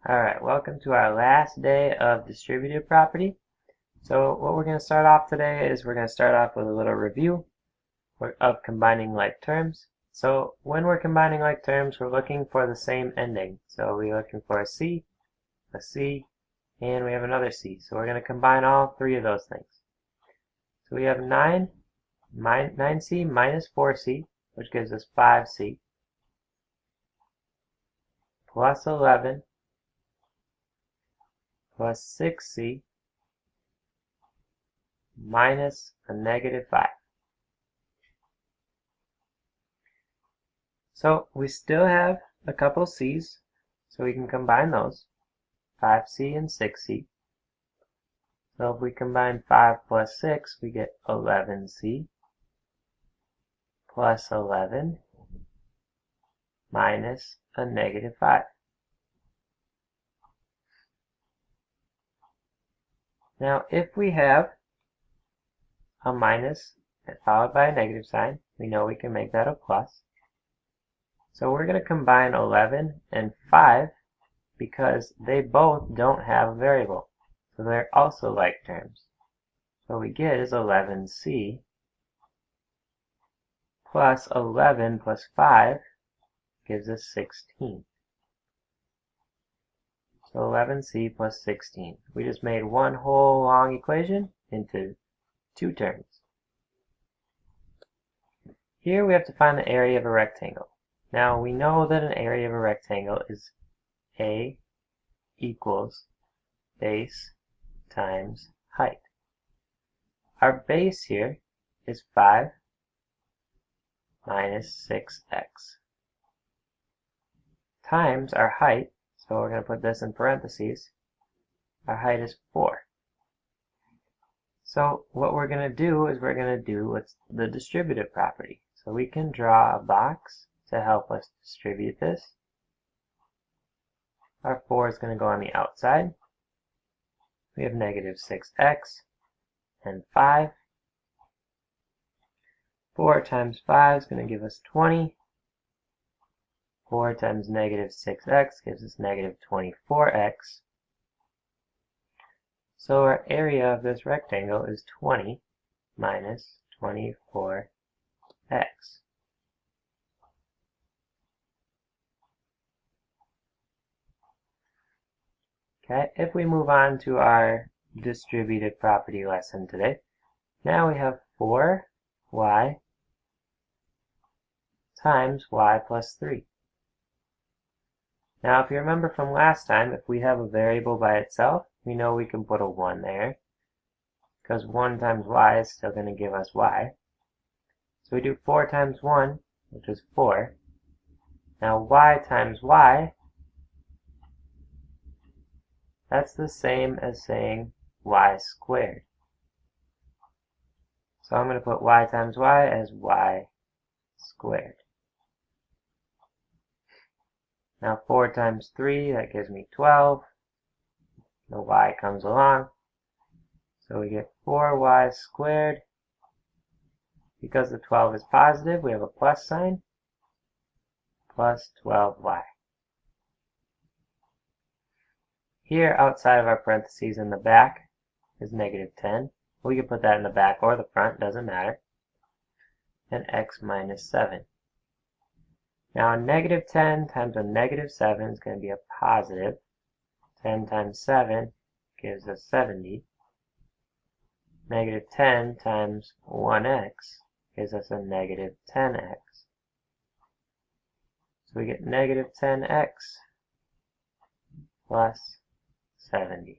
Alright, welcome to our last day of distributive property. So what we're going to start off today is we're going to start off with a little review of combining like terms. So when we're combining like terms, we're looking for the same ending. So we're looking for a C, and we have another C. So we're going to combine all three of those things. So we have 9C minus 4C, which gives us 5C, plus 11 plus 6C minus a negative 5. So we still have a couple C's, so we can combine those, 5C and 6C. So if we combine 5 plus 6, we get 11C plus 11 minus a negative 5. Now, if we have a minus followed by a negative sign, we know we can make that a plus. So we're going to combine 11 and 5 because they both don't have a variable. So they're also like terms. So what we get is 11C plus 11 plus 5 gives us 16. So 11C plus 16. We just made one whole long equation into two terms. Here we have to find the area of a rectangle. Now we know that an area of a rectangle is A equals base times height. Our base here is 5 minus 6x times our height, so we're going to put this in parentheses. Our height is 4. So what we're going to do is we're going to do what's the distributive property. So we can draw a box to help us distribute this. Our 4 is going to go on the outside. We have negative 6x and 5. 4 times 5 is going to give us 20. 4 times negative 6x gives us negative 24x. So our area of this rectangle is 20 minus 24x. Okay, if we move on to our distributive property lesson today, now we have 4y times y plus 3. Now if you remember from last time, if we have a variable by itself, we know we can put a 1 there, because 1 times y is still going to give us y. So we do 4 times 1, which is 4. Now y times y, that's the same as saying y squared. So I'm going to put y times y as y squared. Now 4 times 3, that gives me 12. The y comes along. So we get 4y squared. Because the 12 is positive, we have a plus sign. Plus 12y. Here, outside of our parentheses in the back, is negative 10. We can put that in the back or the front, doesn't matter. And x minus 7. Now, a negative 10 times a negative 7 is going to be a positive. 10 times 7 gives us 70. Negative 10 times 1x gives us a negative 10x. So we get negative 10x plus 70.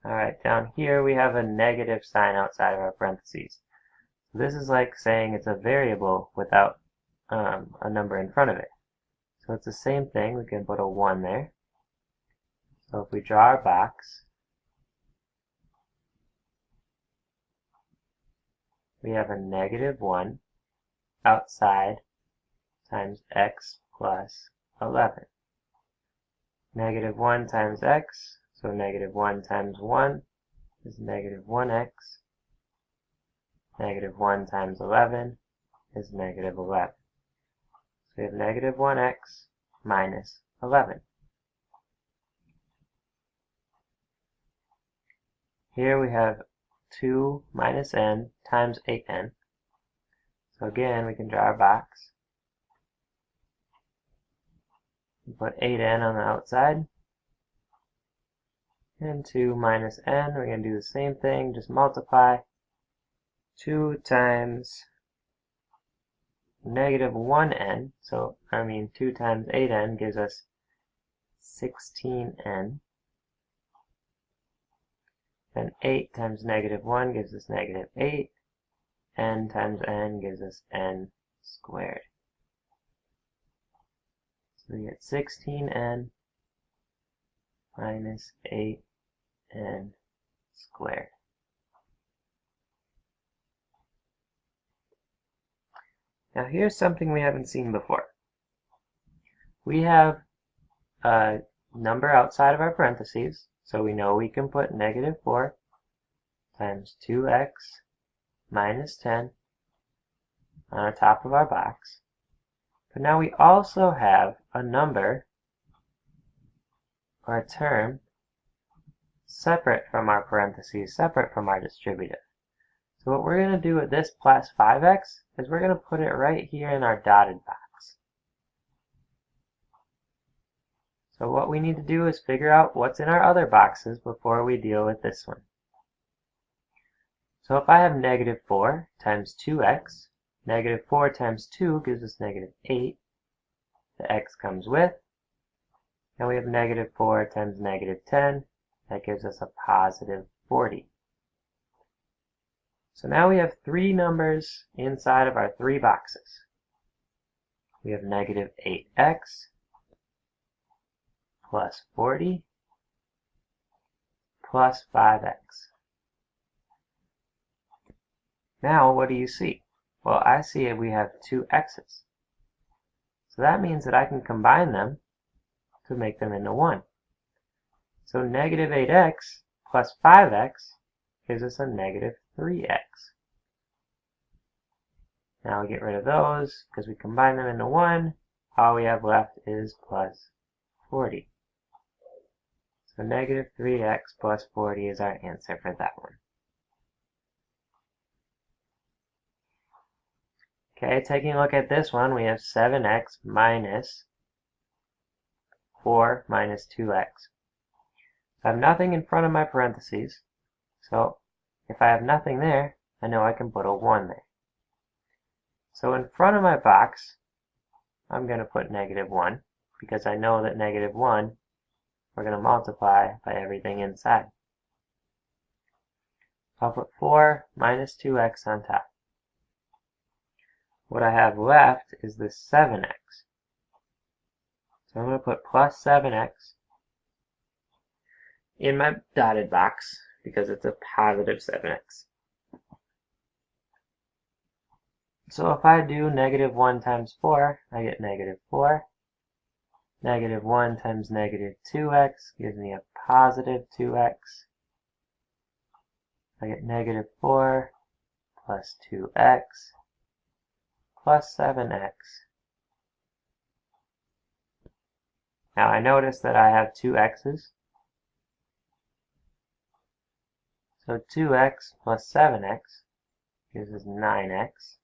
Alright, down here we have a negative sign outside of our parentheses. This is like saying it's a variable without a number in front of it. So it's the same thing, we can put a 1 there. So if we draw our box, we have a negative 1 outside times x plus 11. Negative 1 times x, so negative 1 times 1 is negative 1x. Negative 1 times 11 is negative 11. So we have negative 1x minus 11. Here we have 2 minus n times 8n. So again, we can draw our box. We put 8n on the outside. And 2 minus n, we're going to do the same thing, just multiply. 2 times negative 1n, 2 times 8n gives us 16n. Then 8 times negative 1 gives us negative 8. N times n gives us n squared. So we get 16n minus 8n squared. Now here's something we haven't seen before. We have a number outside of our parentheses, so we know we can put negative 4 times 2x minus 10 on the top of our box. But now we also have a number or a term separate from our parentheses, separate from our distributive. So what we're going to do with this plus 5x is we're going to put it right here in our dotted box. So what we need to do is figure out what's in our other boxes before we deal with this one. So if I have negative 4 times 2x, negative 4 times 2 gives us negative 8. The x comes with. And we have negative 4 times negative 10. That gives us a positive 40. So now we have 3 numbers inside of our 3 boxes. We have negative 8x plus 40 plus 5x. Now what do you see? Well, I see we have 2 x's. So that means that I can combine them to make them into 1. So negative 8x plus 5x gives us a negative 3x. Now we get rid of those because we combine them into 1. All we have left is plus 40. So negative 3x plus 40 is our answer for that one. Okay, taking a look at this one, we have 7x minus 4 minus 2x. I have nothing in front of my parentheses, so if I have nothing there, I know I can put a 1 there. So in front of my box, I'm going to put negative 1, because I know that negative 1, we're going to multiply by everything inside. So I'll put 4 minus 2x on top. What I have left is this 7x. So I'm going to put plus 7x in my dotted box because it's a positive 7x. So if I do negative 1 times 4, I get negative 4. Negative 1 times negative 2x gives me a positive 2x. I get negative 4 plus 2x plus 7x. Now I notice that I have 2 x's. So 2x plus 7x gives us 9x.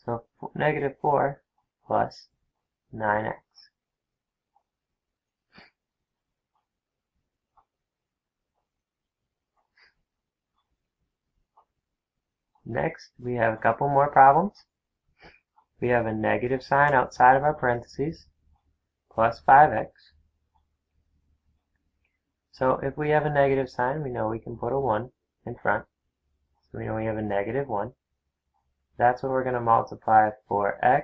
So negative 4 plus 9x. Next, we have a couple more problems. We have a negative sign outside of our parentheses, plus 5x. So if we have a negative sign, we know we can put a 1 in front. So we know we have a negative 1. That's what we're going to multiply 4x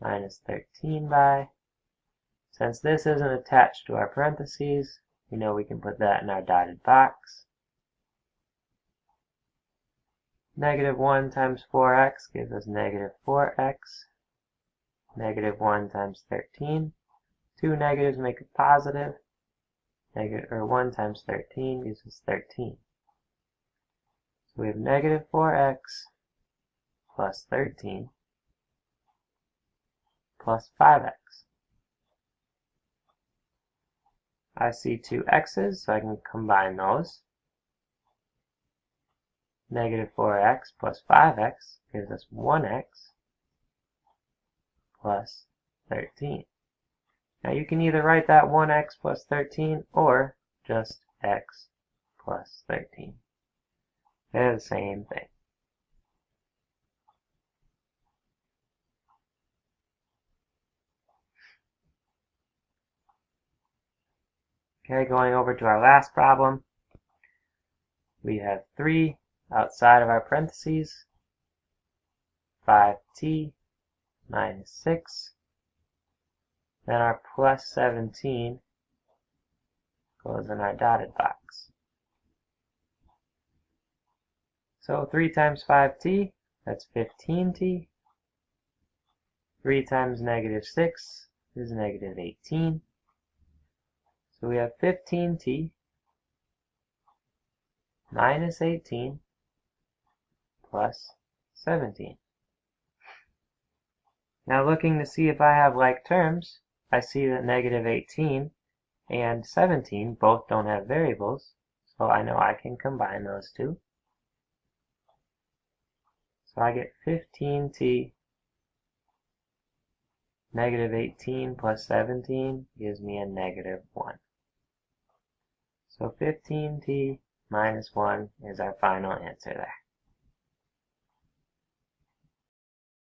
minus 13 by. Since this isn't attached to our parentheses, we know we can put that in our dotted box. Negative 1 times 4x gives us negative 4x. Negative 1 times 13. 2 negatives make a positive. 1 times 13 gives us 13. So we have negative 4x plus 13 plus 5x. I see two x's, so I can combine those. Negative 4x plus 5x gives us 1x plus 13. Now you can either write that 1x plus 13 or just x plus 13. They're the same thing. Okay, going over to our last problem. We have 3 outside of our parentheses, 5t minus 6. Then our plus 17 goes in our dotted box. So 3 times 5t, that's 15t. 3 times negative 6 is negative 18. So we have 15t minus 18 plus 17. Now looking to see if I have like terms, I see that negative 18 and 17 both don't have variables, so I know I can combine those two. So I get 15t negative 18 plus 17 gives me a negative 1. So 15t minus 1 is our final answer there.